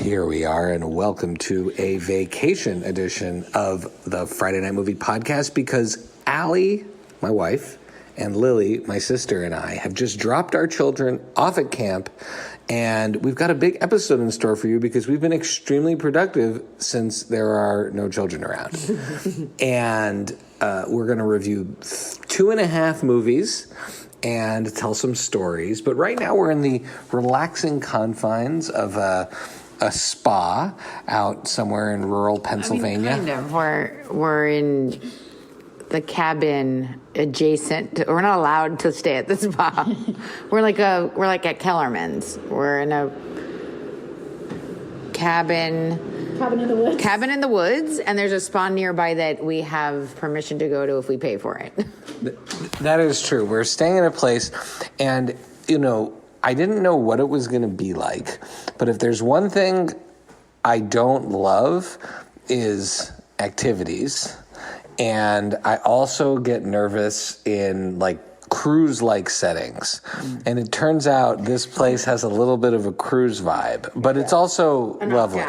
Here we are, and welcome to a vacation edition of the Friday Night Movie Podcast, because Allie, my wife, and Lily, my sister, and I have just dropped our children off at camp, and we've got a big episode in store for you because we've been extremely productive since there are no children around. And we're going to review 2.5 movies and tell some stories. But right now we're in the relaxing confines of a spa out somewhere in rural Pennsylvania. I mean, kind of. We're in the cabin adjacent to, we're not allowed to stay at the spa. we're like at Kellerman's. We're in a cabin in the woods, and there's a spa nearby that we have permission to go to if we pay for it. That is true. We're staying in a place, and I didn't know what it was going to be like, but if there's one thing I don't love is activities. And I also get nervous in cruise-like settings. And it turns out this place has a little bit of a cruise vibe, but it's also lovely.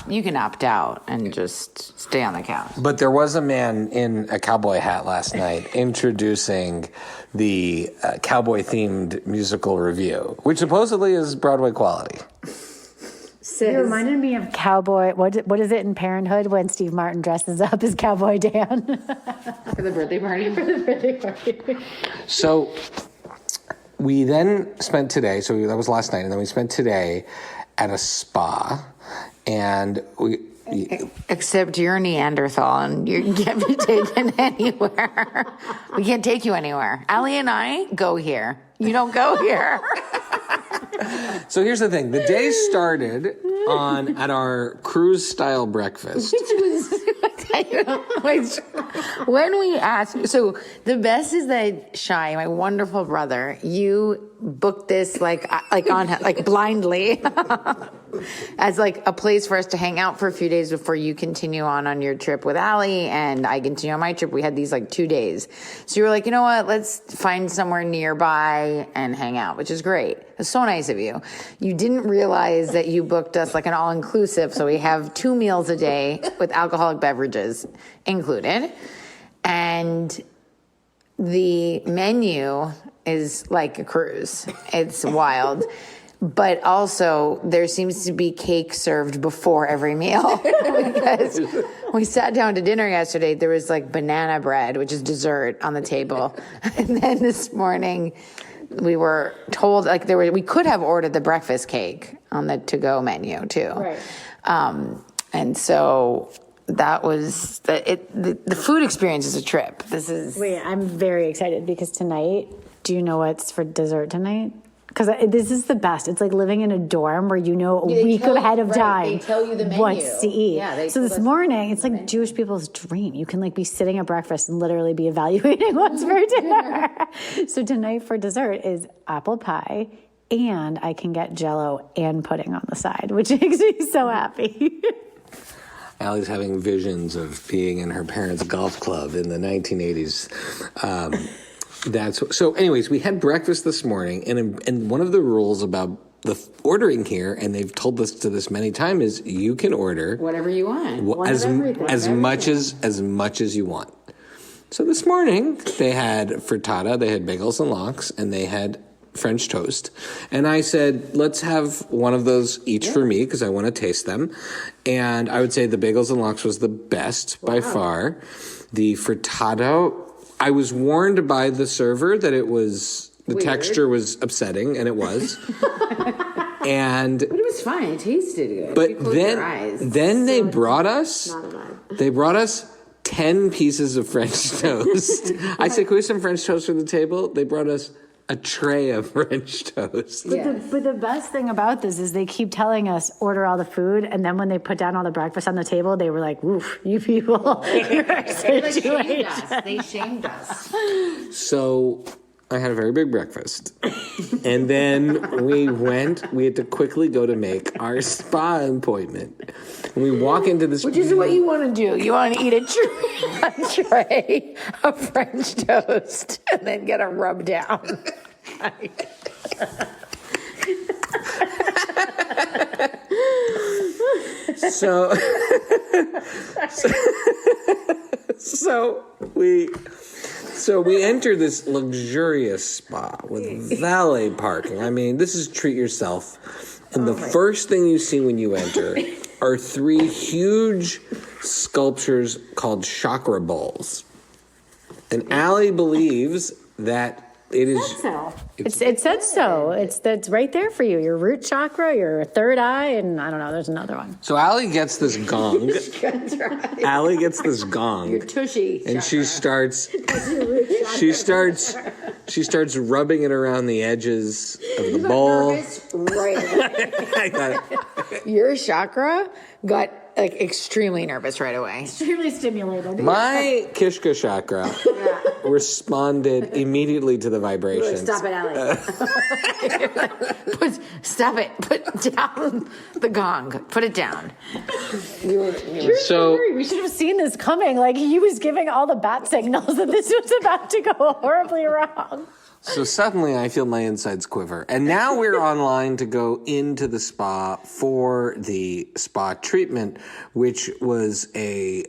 You can opt out and just stay on the couch. But there was a man in a cowboy hat last night introducing the cowboy-themed musical review, which supposedly is Broadway quality. It reminded me of Cowboy. What is it in Parenthood when Steve Martin dresses up as Cowboy Dan? For the birthday party. So we then spent today, that was last night, and then we spent today at a spa, and Except you're Neanderthal and you can't be taken anywhere. We can't take you anywhere. Allie and I go here. You don't go here. So here's the thing. The day started at our cruise-style breakfast. When we asked, so the best is that Shai, my wonderful brother, you booked this blindly as a place for us to hang out for a few days before you continue on your trip with Allie and I continue on my trip. We had these 2 days. So you were like, you know what, let's find somewhere nearby and hang out, which is great. It's so nice of you. You didn't realize that you booked us an all-inclusive, so we have 2 meals a day with alcoholic beverages included. And the menu is like a cruise. It's wild. But also, there seems to be cake served before every meal. Because we sat down to dinner yesterday, there was banana bread, which is dessert, on the table. And then this morning, we were told we could have ordered the breakfast cake on the to-go menu too. Right. And so that was the food experience is a trip. Wait, I'm very excited because tonight, do you know what's for dessert tonight? Because this is the best. It's like living in a dorm where a week ahead of time they tell you the menu. What's to eat. Yeah, so this morning, it's like Jewish people's dream. You can be sitting at breakfast and literally be evaluating what's for dinner. So tonight for dessert is apple pie, and I can get Jell-O and pudding on the side, which makes me so happy. Allie's having visions of being in her parents' golf club in the 1980s. So anyways, we had breakfast this morning, and one of the rules about the ordering here, and they've told us to this many times, is you can order whatever you want. As much as you want. So this morning they had frittata, they had bagels and lox, and they had French toast. And I said, let's have one of those each for me because I want to taste them. And I would say the bagels and lox was the best by far. The frittata, I was warned by the server that it was the texture was upsetting, and it was. But it was fine. It tasted good. But then they brought us 10 pieces of French toast. I said, can we have some French toast for the table? They brought us a tray of French toast. But the best thing about this is they keep telling us order all the food, and then when they put down all the breakfast on the table, they were like, "Woof, you people, They shamed us. So I had a very big breakfast, and then we had to quickly go to make our spa appointment. And we walk into this, which is what you want to do. You want to eat a tray of French toast and then get a rub down. So, so we enter this luxurious spa with valet parking. I mean, this is treat yourself. And the first thing you see when you enter are 3 huge sculptures called chakra bowls. And Allie believes that it is. It says so. That's right there for you. Your root chakra, your third eye, and I don't know. There's another one. So Allie gets this gong. That's right. Allie gets this gong. Your tushy. And she starts rubbing it around the edges of the bowl. Nervous right away. I got it. Your chakra got like extremely nervous right away. Extremely stimulated. My Kishke chakra responded immediately to the vibrations. Stop it, Allie. Stop it. Put down the gong. Put it down. So We should have seen this coming. Like he was giving all the bat signals that this was about to go horribly wrong. So suddenly I feel my insides quiver. And now we're online to go into the spa for the spa treatment, which was a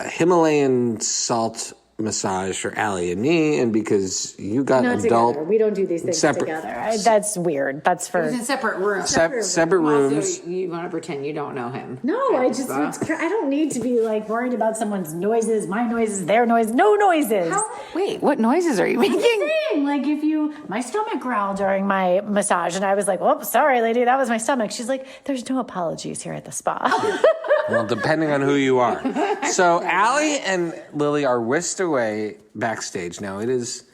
Himalayan salt massage for Allie and me. And because you got Not adult... together. We don't do these things separate. together. That's weird. That's for... It's in separate rooms. Separate rooms. So you want to pretend you don't know him. No, I don't need to be like worried about someone's noises, my noises, their noise. No noises. Wait, what noises are you making? Saying, like my stomach growled during my massage and I was like, whoops, sorry lady, that was my stomach. She's like, there's no apologies here at the spa. Well, depending on who you are. So Allie and Lily are whisked away backstage. Now it is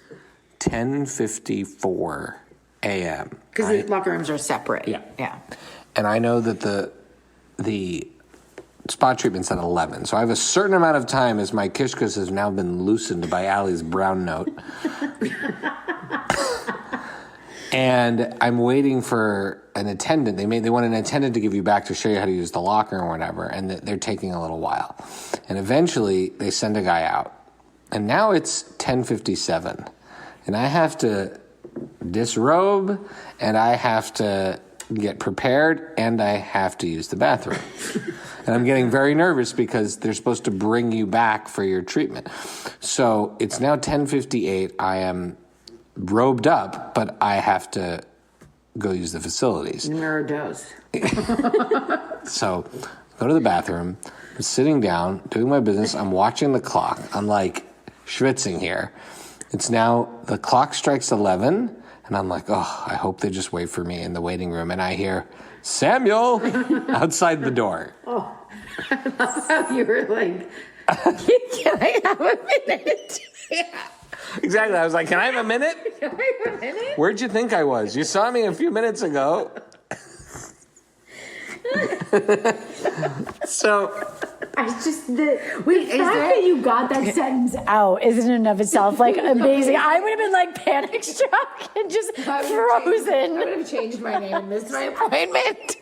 10:54 a.m. Because the locker rooms are separate. Yeah. And I know that the spa treatment's at 11. So I have a certain amount of time as my kishkas has now been loosened by Allie's brown note. And I'm waiting for an attendant. They want an attendant to give you back to show you how to use the locker or whatever. And they're taking a little while. And eventually they send a guy out. And now it's 10:57. And I have to disrobe and I have to get prepared and I have to use the bathroom. And I'm getting very nervous because they're supposed to bring you back for your treatment. So it's now 10:58. I am robed up, but I have to go use the facilities. Mirror dose. So go to the bathroom. I'm sitting down, doing my business. I'm watching the clock. I'm like schwitzing here. It's now, the clock strikes 11, and I'm like, oh, I hope they just wait for me in the waiting room. And I hear, Samuel, outside the door. Oh, you were like, can I have a minute? Exactly. I was like, can I have a minute? Can I have a minute? Where'd you think I was? You saw me a few minutes ago. So... the fact that you got that sentence out isn't in and of itself like amazing. I would have been like panic struck and just frozen. I would have changed my name and missed my appointment.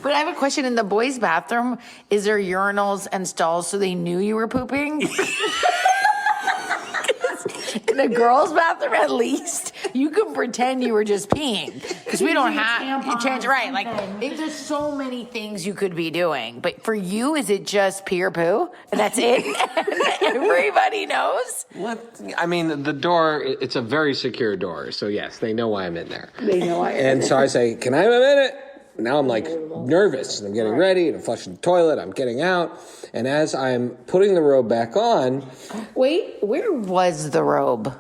But I have a question. In the boys' bathroom, is there urinals and stalls so they knew you were pooping? In the girls' bathroom, at least, you can pretend you were just peeing. Because we don't have to change. Right. Like, there's so many things you could be doing. But for you, is it just pee or poo? And that's it? And everybody knows? What? I mean, the door, it's a very secure door. So, yes, they know why I'm in there. They know why. And so I say, can I have a minute? Now I'm like nervous and I'm getting ready and I'm flushing the toilet. I'm getting out. And as I'm putting the robe back on. Wait, where was the robe?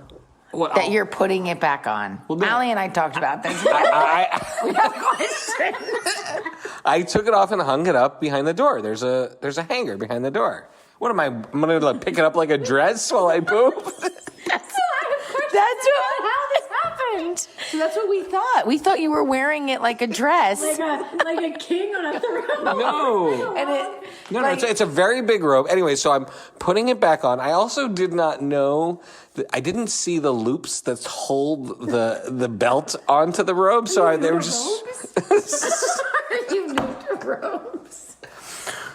That you're putting it back on. Well, Allie and I talked about this. We have questions. I took it off and hung it up behind the door. There's a hanger behind the door. What am I'm going to pick it up like a dress while I poop? So that's what we thought. We thought you were wearing it like a dress. Like a king on a throne. No, it's a very big robe. Anyway, so I'm putting it back on. I also did not know I didn't see the loops that hold the belt onto the robe, so they were just. You knew the robes.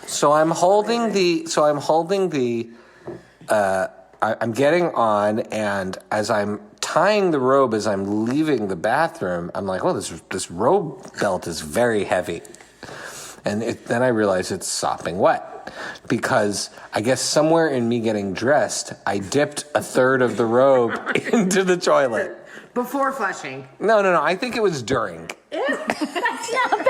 So I'm holding the. I'm getting on, and as I'm tying the robe, as I'm leaving the bathroom, I'm like, oh, this robe belt is very heavy. And then I realized it's sopping wet because I guess somewhere in me getting dressed, I dipped a third of the robe into the toilet. Before flushing. No. I think it was during. That's not better.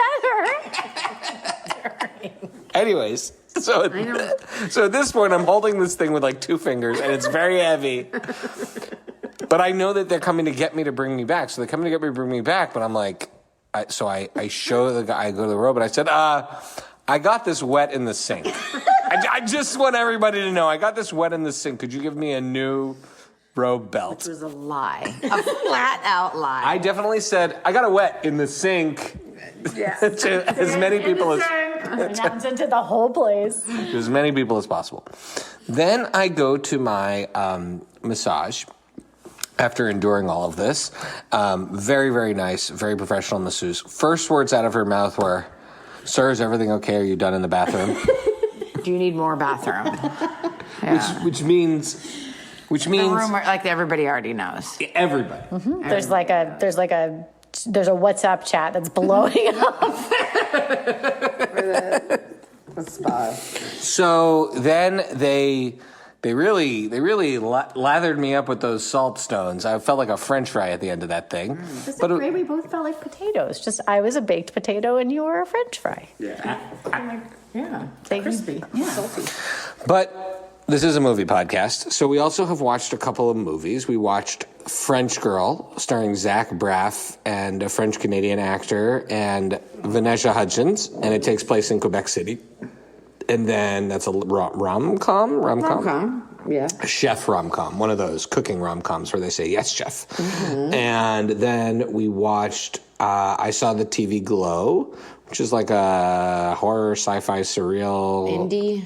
Anyways, so at this point, I'm holding this thing with like 2 fingers, and it's very heavy. But I know that they're coming to get me to bring me back. So they're coming to get me to bring me back, but I'm like, I show the guy, I go to the robe, and I said, I got this wet in the sink. I just want everybody to know, I got this wet in the sink. Could you give me a new robe belt? Which was a lie. A flat out lie. I definitely said, I got it wet in the sink. Yeah. To as many people as... Announce into the whole place. To as many people as possible. Then I go to my massage after enduring all of this. Very, very nice, very professional masseuse. First words out of her mouth were, "Sir, is everything okay? Are you done in the bathroom?" Do you need more bathroom? Yeah. Which means the room, like everybody already knows. everybody. Mm-hmm. There's a WhatsApp chat that's blowing up. The spa. So then they really lathered me up with those salt stones. I felt like a French fry at the end of that thing. It's great. We both felt like potatoes. Just I was a baked potato and you were a French fry. Yeah. Crispy. Yeah. Salty. But this is a movie podcast, so we also have watched a couple of movies. We watched French Girl, starring Zach Braff and a French-Canadian actor, and Vanessa Hudgens, and it takes place in Quebec City. And then that's a rom-com? Rom-com, yeah. A chef rom-com, one of those cooking rom-coms where they say, "Yes, chef." Mm-hmm. And then we watched, I saw the TV Glow, which is like a horror, sci-fi, surreal... Indie?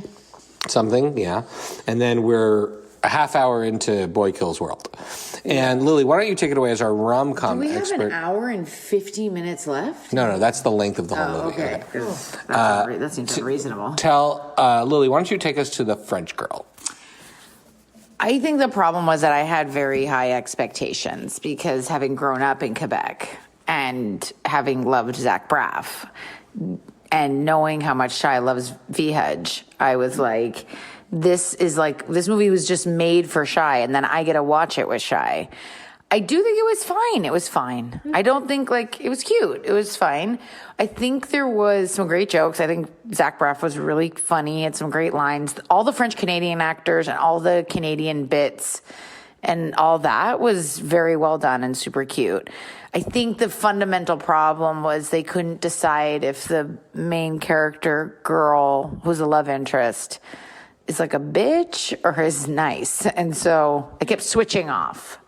Something, yeah. And then we're a half hour into Boy Kills World. And Lily, why don't you take it away as our rom-com expert? Do we have expert? an hour and 50 minutes left? No, that's the length of the whole movie. Okay. That seems unreasonable. Lily, why don't you take us to The French Girl? I think the problem was that I had very high expectations because having grown up in Quebec and having loved Zach Braff and knowing how much Shai loves VHUJ, I was like, this movie was just made for Shai, and then I get to watch it with Shai. I do think it was fine. It was fine. I don't think, it was cute. It was fine. I think there was some great jokes. I think Zach Braff was really funny. Had some great lines. All the French-Canadian actors and all the Canadian bits and all that was very well done and super cute. I think the fundamental problem was they couldn't decide if the main character girl, who's a love interest, is like a bitch or is nice. And so I kept switching off.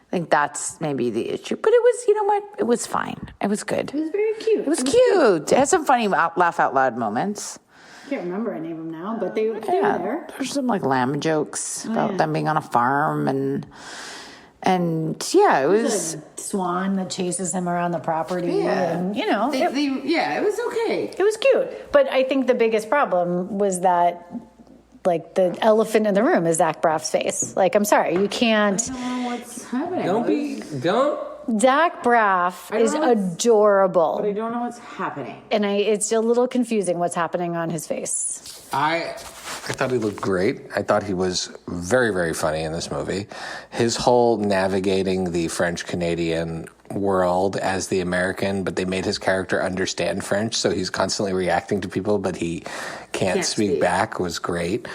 I think that's maybe the issue. But it was, you know what? It was fine. It was good. It was very cute. It was cute. It had some funny laugh out loud moments. I can't remember any of them now, but they were there. There's some lamb jokes about them being on a farm and yeah, it was a swan that chases him around the property. Yeah. And, it was okay. It was cute. But I think the biggest problem was that, the elephant in the room is Zach Braff's face. I'm sorry, you can't. I don't know what's happening. Zach Braff is adorable. But I don't know what's happening. And it's a little confusing what's happening on his face. I thought he looked great. I thought he was very, very funny in this movie. His whole navigating the French-Canadian world as the American, but they made his character understand French, so he's constantly reacting to people, but he can't speak back, was great.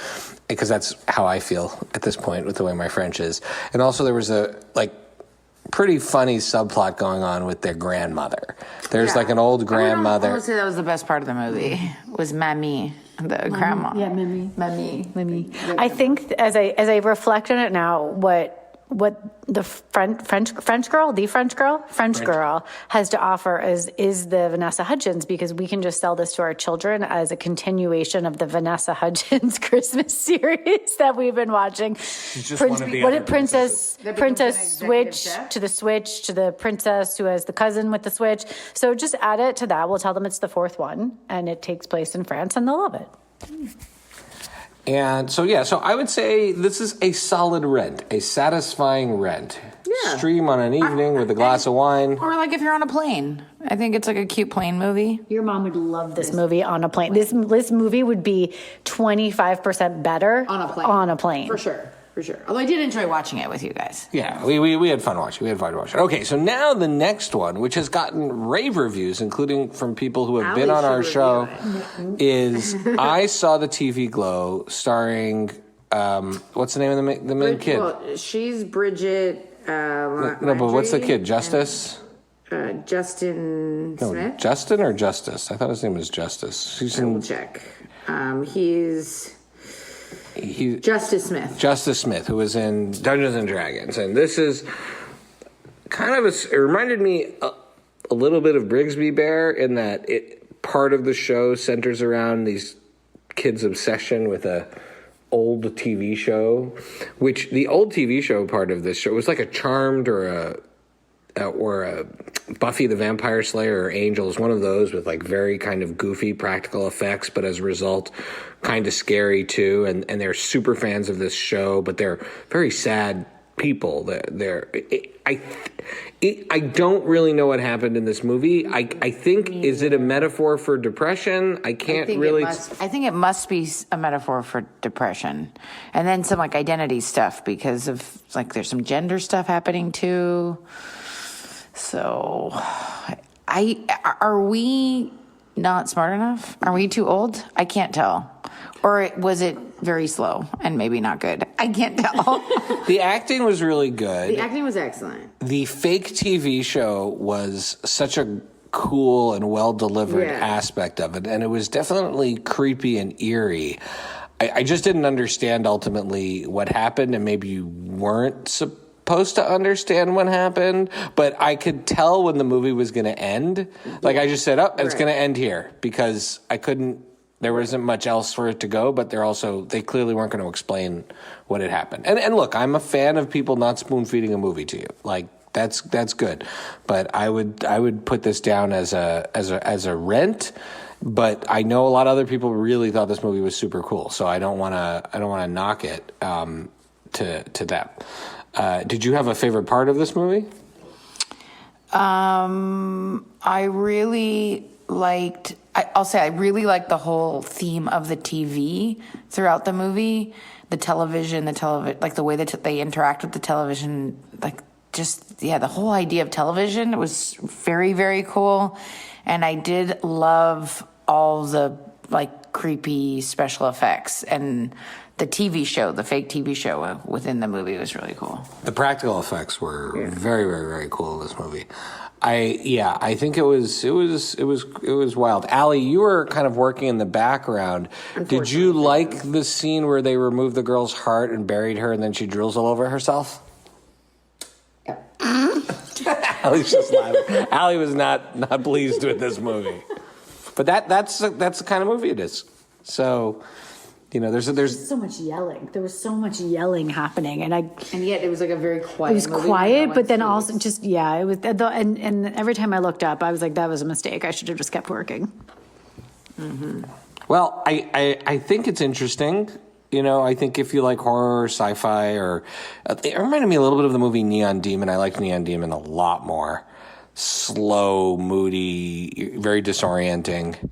Because that's how I feel at this point with the way my French is. And also there was a, pretty funny subplot going on with their grandmother. There's an old grandmother. I would say that was the best part of the movie, was Mamie, the grandma. Yeah, Mamie. Yeah. I think as I reflect on it now, what the French girl has to offer is the Vanessa Hudgens, because we can just sell this to our children as a continuation of the Vanessa Hudgens Christmas series that we've been watching. Princess Switch to the princess who has the cousin with the switch. So just add it to that. We'll tell them it's the fourth one and it takes place in France and they'll love it. And so I would say this is a solid rent, a satisfying rent. stream on an evening with a glass of wine. Or like if you're on a plane. I think it's like a cute plane movie. Your mom would love this movie on a plane. This movie would be 25% better on a plane. For sure. Although I did enjoy watching it with you guys. Yeah, we had fun watching. Okay, so now the next one, which has gotten rave reviews, including from people who have been on our show, is I Saw the TV Glow, starring what's the name of the main kid? Well, she's Bridget. No, but what's the kid? Justice? Justin Smith. No, Justin or Justice? I thought his name was Justice. We'll check. He's Justice Smith. Justice Smith, who was in Dungeons and Dragons, and this is kind of it reminded me a little bit of Brigsby Bear in that part of the show centers around these kids' obsession with a old TV show, which the old TV show part of this show was like a Charmed or a Buffy the Vampire Slayer or Angels, one of those with like very kind of goofy practical effects, but as a result, kind of scary too. And they're super fans of this show, but they're very sad people. I don't really know what happened in this movie. I think, is it a metaphor for depression? I think it must be a metaphor for depression. And then some like identity stuff because of like there's some gender stuff happening too. So are we not smart enough? Are we too old? I can't tell. Or was it very slow and maybe not good? I can't tell. The acting was really good. The acting was excellent. The fake TV show was such a cool and well-delivered aspect of it, and it was definitely creepy and eerie. I just didn't understand ultimately what happened, and maybe you weren't supposed to understand what happened, but I could tell when the movie was going to end. Like I just said, it's going to end here because there wasn't much else for it to go, but they clearly weren't going to explain what had happened. And look, I'm a fan of people not spoon feeding a movie to you. Like that's good. But I would put this down as a rent. But I know a lot of other people really thought this movie was super cool. So I don't want to knock it to that. Did you have a favorite part of this movie? I really liked the whole theme of the TV throughout the movie, the television, like the way that they interact with the television, like the whole idea of television was very, very cool. And I did love all the like creepy special effects, and the TV show, the fake TV show within the movie was really cool. The practical effects were very, very, very cool in this movie. I think it was wild. Allie, you were kind of working in the background. Did you like the scene where they removed the girl's heart and buried her and then she drools all over herself? Yeah. Allie's just laughing. Allie was not pleased with this movie. But that's the kind of movie it is. So, there's so much yelling. There was so much yelling happening, and yet it was like a very quiet. It was quiet, but then also just it was. And every time I looked up, I was like, that was a mistake. I should have just kept working. Mm-hmm. Well, I think it's interesting. I think if you like horror or sci-fi, or it reminded me a little bit of the movie Neon Demon. I liked Neon Demon a lot more. Slow, moody, very disorienting.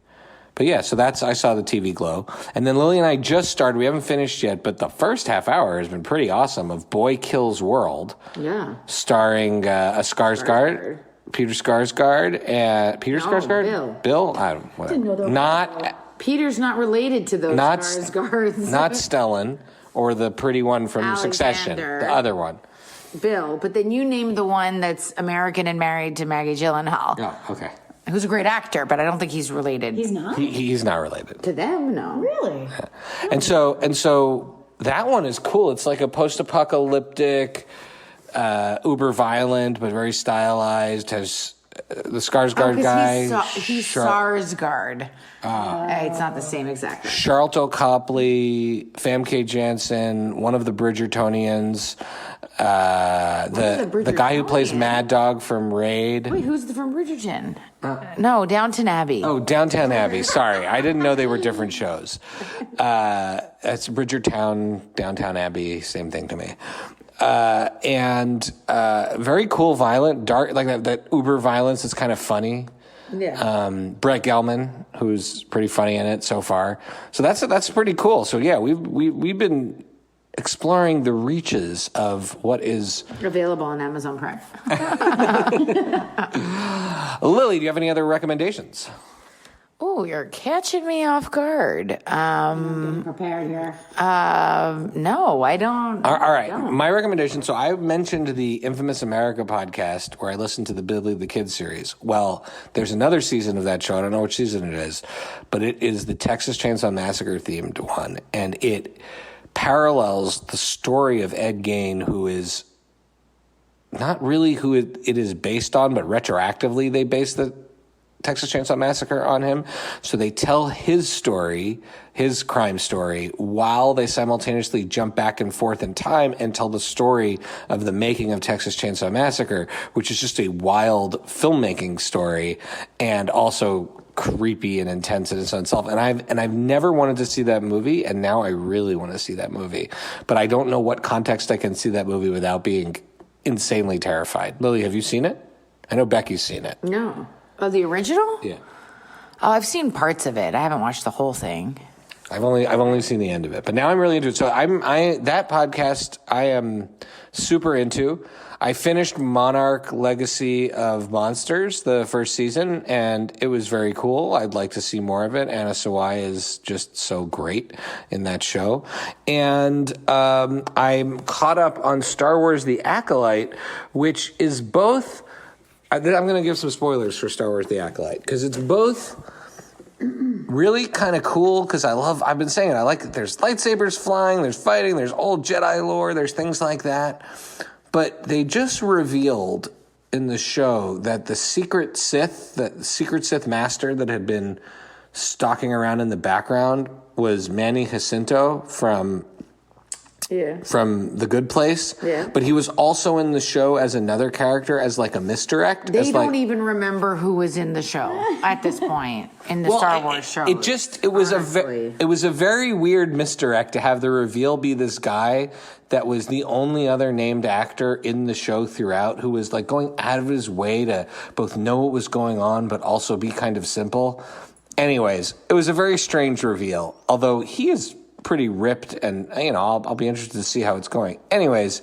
But yeah, so I Saw the TV Glow. And then Lily and I just started, we haven't finished yet, but the first half hour has been pretty awesome, of Boy Kills World. Yeah. Starring Skarsgård, Peter Skarsgård, and Peter Skarsgård? Bill? I don't know. Didn't know that. Peter's not related to those Skarsgårds. Not Stellan, or the pretty one from Alexander. Succession, the other one. Bill, but then you named the one that's American and married to Maggie Gyllenhaal. Oh, okay. Who's a great actor, but I don't think he's related. He's not? He's not related. To them, no. Really? Yeah. And so that one is cool. It's like a post-apocalyptic, uber violent, but very stylized. Has the Skarsgård guy. He's Sarsgaard. It's not the same exactly. Charlton Copley, Famke Janssen, one of the Bridgertonians, the guy who plays Mad Dog from Raid. Wait, who's from Bridgerton? No, Downton Abbey. Oh, Downton Abbey. Sorry, I didn't know they were different shows. That's Bridgertown, Downton Abbey, same thing to me. very cool, violent, dark, like that uber violence is kind of funny. Yeah. Brett Gelman, who's pretty funny in it so far. So that's pretty cool. So yeah, we've been exploring the reaches of what is Available on Amazon Prime. Lily, do you have any other recommendations? Oh, you're catching me off guard. I'm prepared here. No, I don't. All right. My recommendation. So I mentioned the Infamous America podcast where I listened to the Billy the Kid series. Well, there's another season of that show. I don't know which season it is, but it is the Texas Chainsaw Massacre themed one. And it parallels the story of Ed Gein, who is not really who it is based on, but retroactively they base the Texas Chainsaw Massacre on him. So they tell his story, his crime story, while they simultaneously jump back and forth in time and tell the story of the making of Texas Chainsaw Massacre, which is just a wild filmmaking story and also creepy and intense in its own self. And I've never wanted to see that movie, and now I really want to see that movie. But I don't know what context I can see that movie without being insanely terrified. Lily, have you seen it? I know Becky's seen it. No. Oh, the original? Yeah. Oh, I've seen parts of it. I haven't watched the whole thing. I've only seen the end of it, but now I'm really into it. So that podcast I am super into. I finished Monarch Legacy of Monsters, the first season, and it was very cool. I'd like to see more of it. Anna Sawai is just so great in that show. And I'm caught up on Star Wars The Acolyte, which is both... I'm going to give some spoilers for Star Wars The Acolyte, because it's both really kind of cool, because I've been saying it, I like it. There's lightsabers flying, there's fighting, there's old Jedi lore, there's things like that. But they just revealed in the show that the secret Sith master that had been stalking around in the background was Manny Jacinto from The Good Place. Yeah. But he was also in the show as another character, as like a misdirect. They don't even remember who was in the show at this point in the Star Wars show. It was a very weird misdirect to have the reveal be this guy that was the only other named actor in the show throughout, who was like going out of his way to both know what was going on but also be kind of simple. Anyways, it was a very strange reveal, although he is pretty ripped, and I'll be interested to see how it's going. Anyways,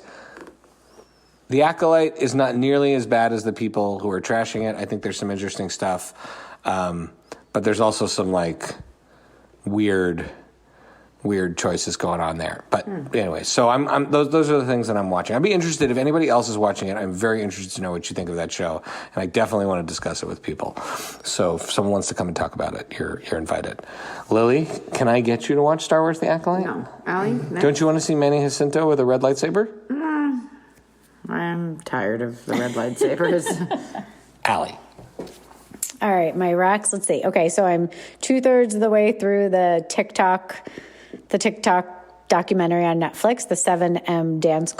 The Acolyte is not nearly as bad as the people who are trashing it. I think there's some interesting stuff, but there's also some like weird choices going on there. But anyway, so I'm those are the things that I'm watching. I'd be interested if anybody else is watching it. I'm very interested to know what you think of that show, and I definitely want to discuss it with people. So if someone wants to come and talk about it, you're invited. Lily, can I get you to watch Star Wars: The Acolyte? No, Allie. No. Don't you want to see Manny Jacinto with a red lightsaber? I'm tired of the red lightsabers. Allie. All right, my racks. Let's see. Okay, so I'm 2/3 of the way through the TikTok documentary on Netflix, the 7M Dance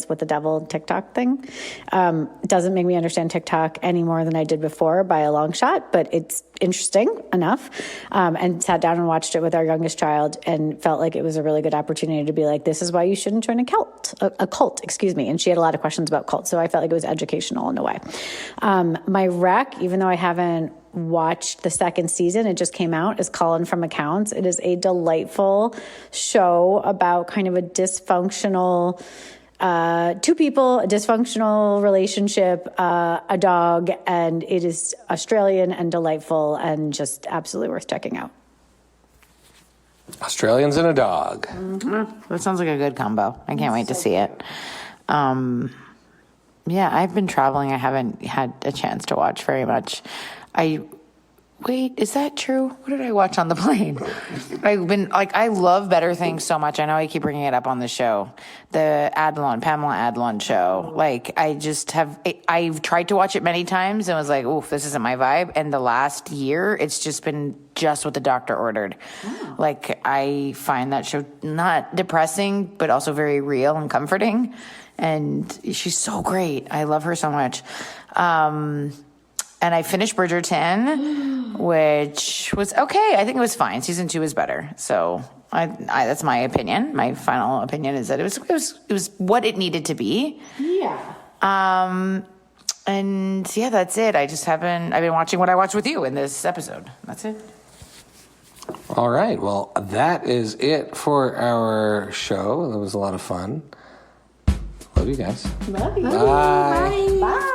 with the Devil TikTok thing. Doesn't make me understand TikTok any more than I did before by a long shot, but it's interesting enough. And sat down and watched it with our youngest child and felt like it was a really good opportunity to be like, this is why you shouldn't join a cult. And she had a lot of questions about cults, so I felt like it was educational in a way. My rec, even though I haven't watched the second season, it just came out, is Colin from Accounts. It is a delightful show about kind of a dysfunctional two people, a dysfunctional relationship, a dog, and it is Australian and delightful and just absolutely worth checking out. Australians and a dog. Mm-hmm. That sounds like a good combo. I can't wait to see it. Yeah, I've been traveling. I haven't had a chance to watch very much. Wait, is that true? What did I watch on the plane? I love Better Things so much. I know I keep bringing it up on the show. The Pamela Adlon show. I've tried to watch it many times and was like, oof, this isn't my vibe. And the last year, it's just been just what the doctor ordered. Oh. I find that show not depressing, but also very real and comforting. And she's so great. I love her so much. And I finished Bridgerton, which was okay. I think it was fine. Season 2 is better. So That's my opinion. My final opinion is that it was what it needed to be. Yeah. And yeah, that's it. I've been watching what I watched with you in this episode. That's it. All right. Well, that is it for our show. That was a lot of fun. Love you guys. Love you. Bye. Bye.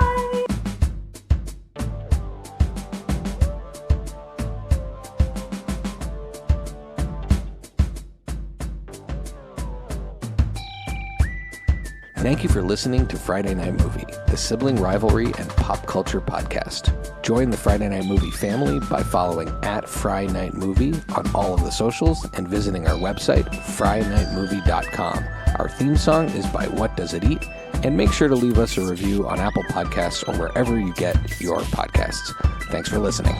Thank you for listening to Friday Night Movie, the sibling rivalry and pop culture podcast. Join the Friday Night Movie family by following @FryNightMovie on all of the socials and visiting our website, FryNightMovie.com. Our theme song is by What Does It Eat? And make sure to leave us a review on Apple Podcasts or wherever you get your podcasts. Thanks for listening.